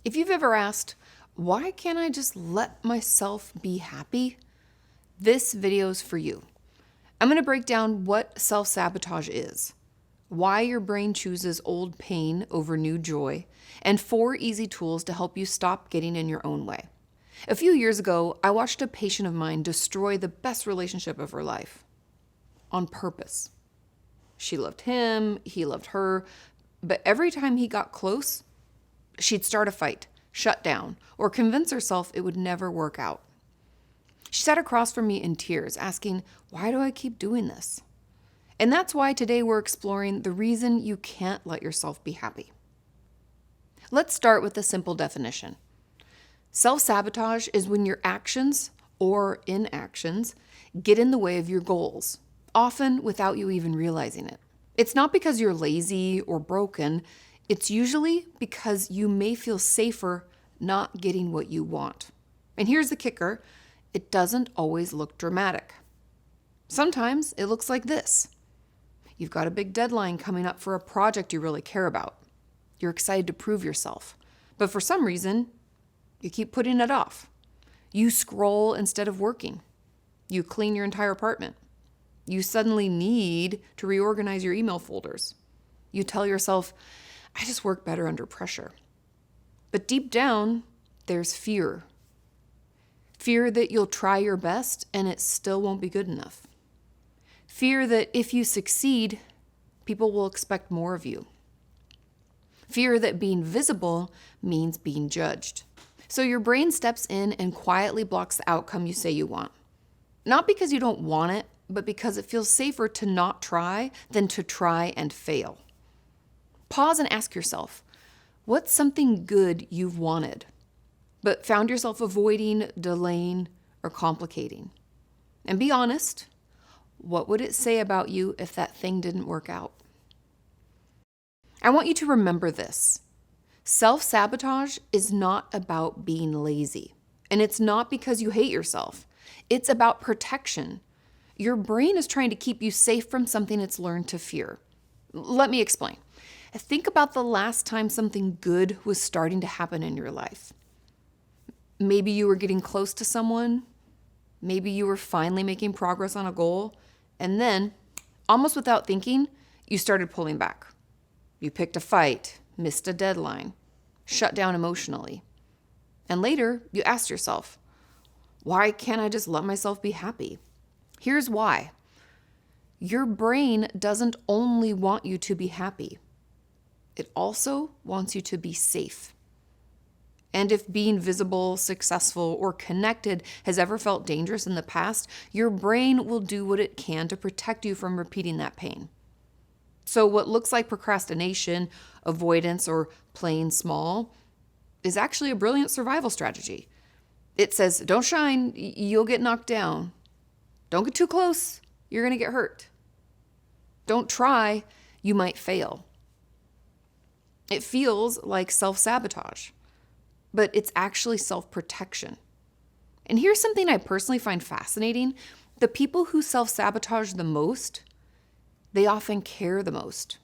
If you've ever asked, why can't I just let myself be happy? This video is for you. I'm going to break down what self-sabotage is, why your brain chooses old pain over new joy, and 4 easy tools to help you stop getting in your own way. A few years ago, I watched a patient of mine destroy the best relationship of her life on purpose. She loved him, he loved her, but every time he got close, she'd start a fight, shut down, or convince herself it would never work out. She sat across from me in tears, asking, why do I keep doing this? And that's why today we're exploring the reason you can't let yourself be happy. Let's start with a simple definition. Self-sabotage is when your actions or inactions get in the way of your goals, often without you even realizing it. It's not because you're lazy or broken. It's usually because you may feel safer not getting what you want. And here's the kicker. It doesn't always look dramatic. Sometimes it looks like this. You've got a big deadline coming up for a project you really care about. You're excited to prove yourself. But for some reason, you keep putting it off. You scroll instead of working. You clean your entire apartment. You suddenly need to reorganize your email folders. You tell yourself, I just work better under pressure. But deep down, there's fear. Fear that you'll try your best and it still won't be good enough. Fear that if you succeed, people will expect more of you. Fear that being visible means being judged. So your brain steps in and quietly blocks the outcome you say you want. Not because you don't want it, but because it feels safer to not try than to try and fail. Pause and ask yourself, what's something good you've wanted, but found yourself avoiding, delaying, or complicating? And be honest, what would it say about you if that thing didn't work out? I want you to remember this. Self-sabotage is not about being lazy, and it's not because you hate yourself. It's about protection. Your brain is trying to keep you safe from something it's learned to fear. Let me explain. Think about the last time something good was starting to happen in your life. Maybe you were getting close to someone. Maybe you were finally making progress on a goal. And then, almost without thinking, you started pulling back. You picked a fight, missed a deadline, shut down emotionally. And later, you asked yourself, why can't I just let myself be happy? Here's why. Your brain doesn't only want you to be happy. It also wants you to be safe. And if being visible, successful, or connected has ever felt dangerous in the past, your brain will do what it can to protect you from repeating that pain. So what looks like procrastination, avoidance, or playing small is actually a brilliant survival strategy. It says, don't shine, you'll get knocked down. Don't get too close, you're going to get hurt. Don't try, you might fail. It feels like self-sabotage, but it's actually self-protection. And here's something I personally find fascinating. The people who self-sabotage the most, they often care the most,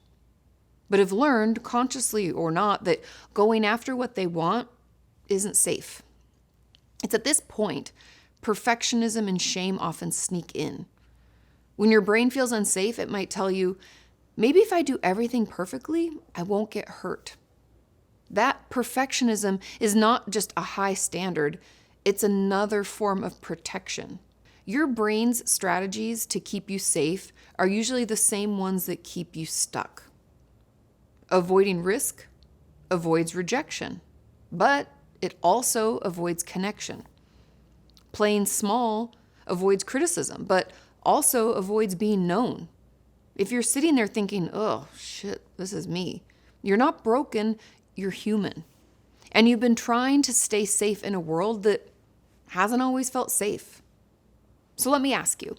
but have learned, consciously or not, that going after what they want isn't safe. It's at this point, perfectionism and shame often sneak in. When your brain feels unsafe, it might tell you, maybe if I do everything perfectly, I won't get hurt. That perfectionism is not just a high standard, it's another form of protection. Your brain's strategies to keep you safe are usually the same ones that keep you stuck. Avoiding risk avoids rejection, but it also avoids connection. Playing small avoids criticism, but also avoids being known. If you're sitting there thinking, oh, shit, this is me, you're not broken, you're human. And you've been trying to stay safe in a world that hasn't always felt safe. So let me ask you,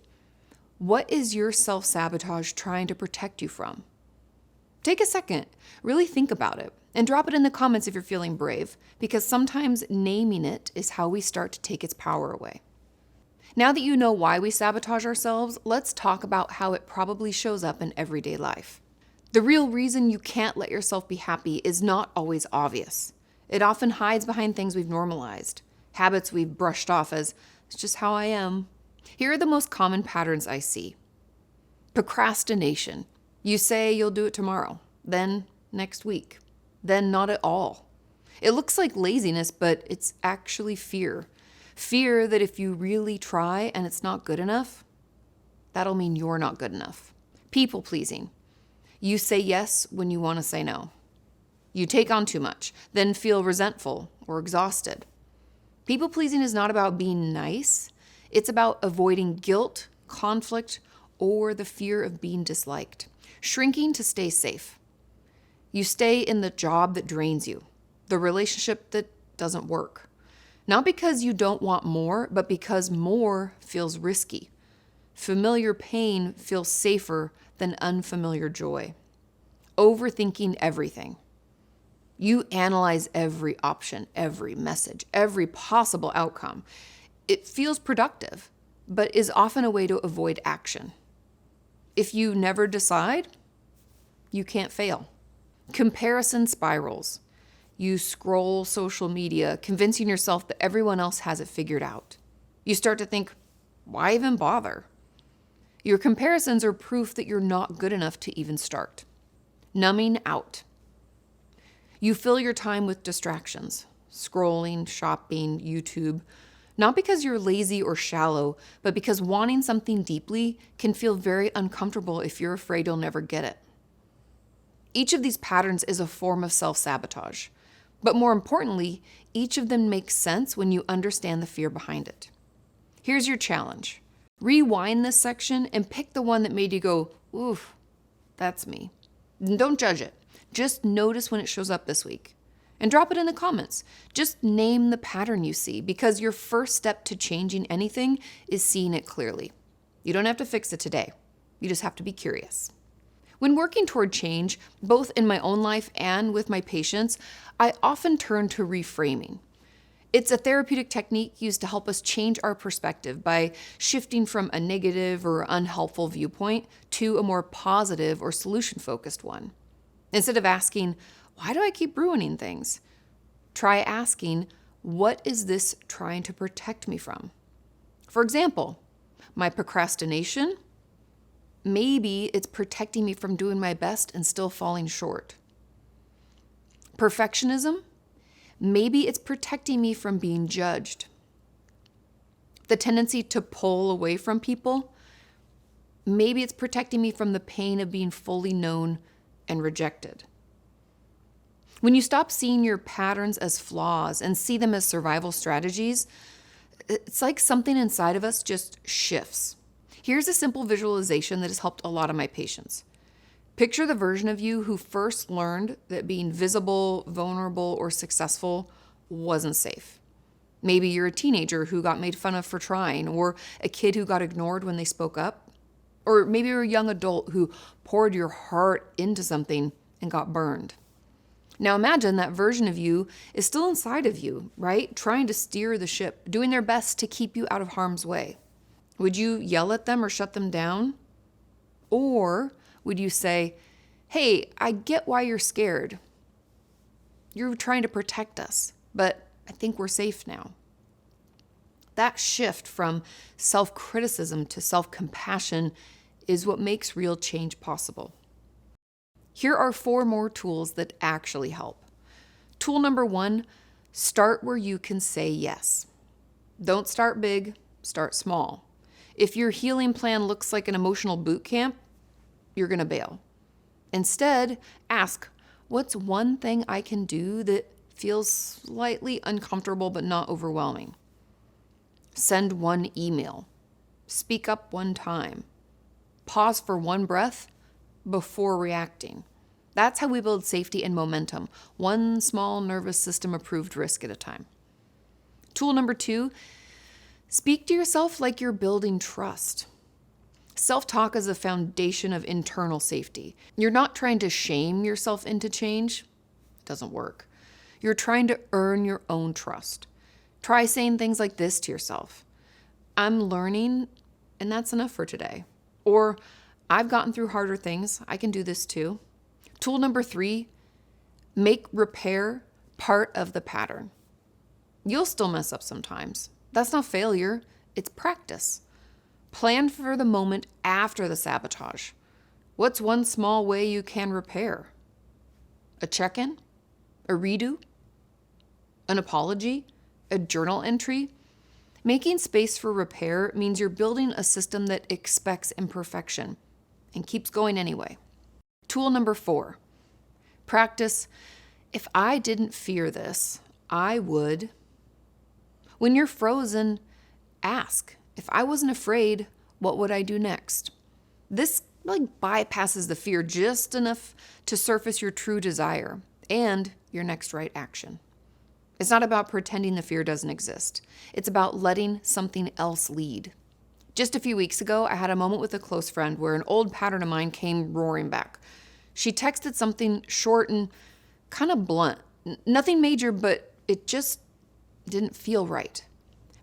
what is your self-sabotage trying to protect you from? Take a second, really think about it, and drop it in the comments if you're feeling brave, because sometimes naming it is how we start to take its power away. Now that you know why we sabotage ourselves, let's talk about how it probably shows up in everyday life. The real reason you can't let yourself be happy is not always obvious. It often hides behind things we've normalized, habits we've brushed off as, it's just how I am. Here are the most common patterns I see. Procrastination. You say you'll do it tomorrow, then next week, then not at all. It looks like laziness, but it's actually fear. Fear that if you really try and it's not good enough, that'll mean you're not good enough. People pleasing. You say yes when you want to say no. You take on too much, then feel resentful or exhausted. People pleasing is not about being nice. It's about avoiding guilt, conflict, or the fear of being disliked. Shrinking to stay safe. You stay in the job that drains you, the relationship that doesn't work. Not because you don't want more, but because more feels risky. Familiar pain feels safer than unfamiliar joy. Overthinking everything. You analyze every option, every message, every possible outcome. It feels productive, but is often a way to avoid action. If you never decide, you can't fail. Comparison spirals. You scroll social media, convincing yourself that everyone else has it figured out. You start to think, why even bother? Your comparisons are proof that you're not good enough to even start. Numbing out. You fill your time with distractions, scrolling, shopping, YouTube, not because you're lazy or shallow, but because wanting something deeply can feel very uncomfortable if you're afraid you'll never get it. Each of these patterns is a form of self-sabotage, but more importantly, each of them makes sense when you understand the fear behind it. Here's your challenge. Rewind this section and pick the one that made you go, oof, that's me. And don't judge it. Just notice when it shows up this week. And drop it in the comments. Just name the pattern you see, because your first step to changing anything is seeing it clearly. You don't have to fix it today. You just have to be curious. When working toward change, both in my own life and with my patients, I often turn to reframing. It's a therapeutic technique used to help us change our perspective by shifting from a negative or unhelpful viewpoint to a more positive or solution-focused one. Instead of asking, why do I keep ruining things? Try asking, what is this trying to protect me from? For example, my procrastination, maybe it's protecting me from doing my best and still falling short. Perfectionism, maybe it's protecting me from being judged. The tendency to pull away from people, maybe it's protecting me from the pain of being fully known and rejected. When you stop seeing your patterns as flaws and see them as survival strategies, it's like something inside of us just shifts. Here's a simple visualization that has helped a lot of my patients. Picture the version of you who first learned that being visible, vulnerable, or successful wasn't safe. Maybe you're a teenager who got made fun of for trying, or a kid who got ignored when they spoke up. Or maybe you're a young adult who poured your heart into something and got burned. Now imagine that version of you is still inside of you, right? Trying to steer the ship, doing their best to keep you out of harm's way. Would you yell at them or shut them down? Or would you say, hey, I get why you're scared. You're trying to protect us, but I think we're safe now. That shift from self-criticism to self-compassion is what makes real change possible. Here are 4 more tools that actually help. Tool number 1, start where you can say yes. Don't start big, start small. If your healing plan looks like an emotional boot camp, you're going to bail. Instead, ask, what's one thing I can do that feels slightly uncomfortable but not overwhelming? Send one email. Speak up one time. Pause for one breath before reacting. That's how we build safety and momentum, one small nervous system approved risk at a time. Tool number 2, speak to yourself like you're building trust. Self-talk is a foundation of internal safety. You're not trying to shame yourself into change. It doesn't work. You're trying to earn your own trust. Try saying things like this to yourself. I'm learning, and that's enough for today. Or, I've gotten through harder things. I can do this too. Tool number 3, make repair part of the pattern. You'll still mess up sometimes. That's not failure, it's practice. Plan for the moment after the sabotage. What's one small way you can repair? A check-in? A redo? An apology? A journal entry? Making space for repair means you're building a system that expects imperfection and keeps going anyway. Tool number 4, practice, if I didn't fear this, I would. When you're frozen, ask, if I wasn't afraid, what would I do next? This bypasses the fear just enough to surface your true desire and your next right action. It's not about pretending the fear doesn't exist. It's about letting something else lead. Just a few weeks ago, I had a moment with a close friend where an old pattern of mine came roaring back. She texted something short and kind of blunt. Nothing major, but it just didn't feel right.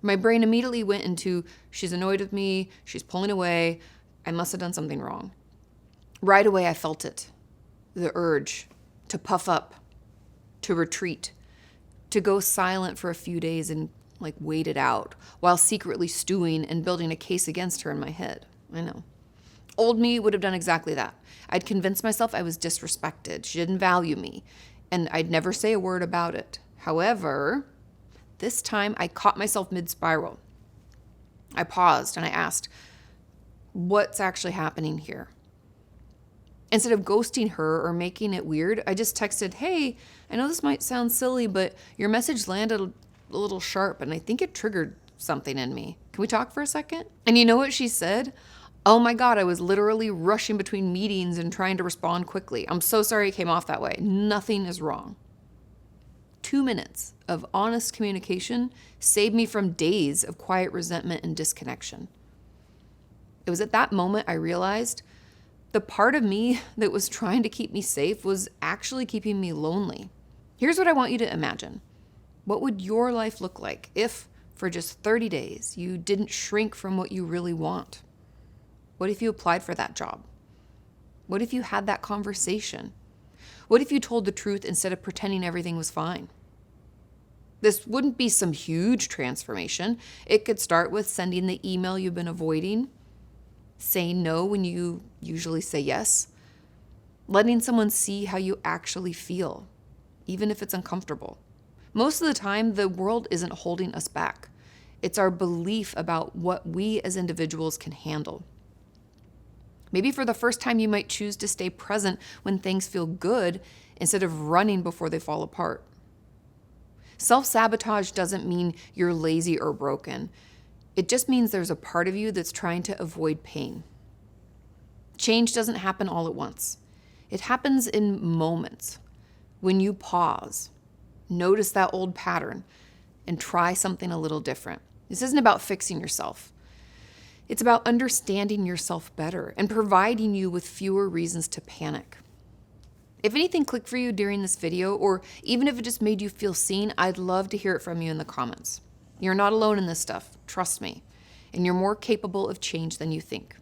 My brain immediately went into, she's annoyed with me, she's pulling away, I must have done something wrong. Right away, I felt it. The urge to puff up, to retreat, to go silent for a few days and wait it out while secretly stewing and building a case against her in my head. I know. Old me would have done exactly that. I'd convinced myself I was disrespected. She didn't value me, and I'd never say a word about it. However, this time I caught myself mid-spiral. I paused and I asked, what's actually happening here? Instead of ghosting her or making it weird, I just texted, hey, I know this might sound silly, but your message landed a little sharp and I think it triggered something in me. Can we talk for a second? And you know what she said? Oh my God, I was literally rushing between meetings and trying to respond quickly. I'm so sorry it came off that way. Nothing is wrong. 2 minutes of honest communication saved me from days of quiet resentment and disconnection. It was at that moment I realized the part of me that was trying to keep me safe was actually keeping me lonely. Here's what I want you to imagine. What would your life look like if, for just 30 days, you didn't shrink from what you really want? What if you applied for that job? What if you had that conversation? What if you told the truth instead of pretending everything was fine? This wouldn't be some huge transformation. It could start with sending the email you've been avoiding, saying no when you usually say yes, letting someone see how you actually feel, even if it's uncomfortable. Most of the time, the world isn't holding us back. It's our belief about what we as individuals can handle. Maybe for the first time, you might choose to stay present when things feel good instead of running before they fall apart. Self-sabotage doesn't mean you're lazy or broken. It just means there's a part of you that's trying to avoid pain. Change doesn't happen all at once. It happens in moments. When you pause, notice that old pattern, and try something a little different. This isn't about fixing yourself. It's about understanding yourself better and providing you with fewer reasons to panic. If anything clicked for you during this video, or even if it just made you feel seen, I'd love to hear it from you in the comments. You're not alone in this stuff, trust me, and you're more capable of change than you think.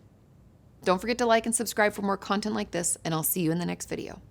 Don't forget to like and subscribe for more content like this, and I'll see you in the next video.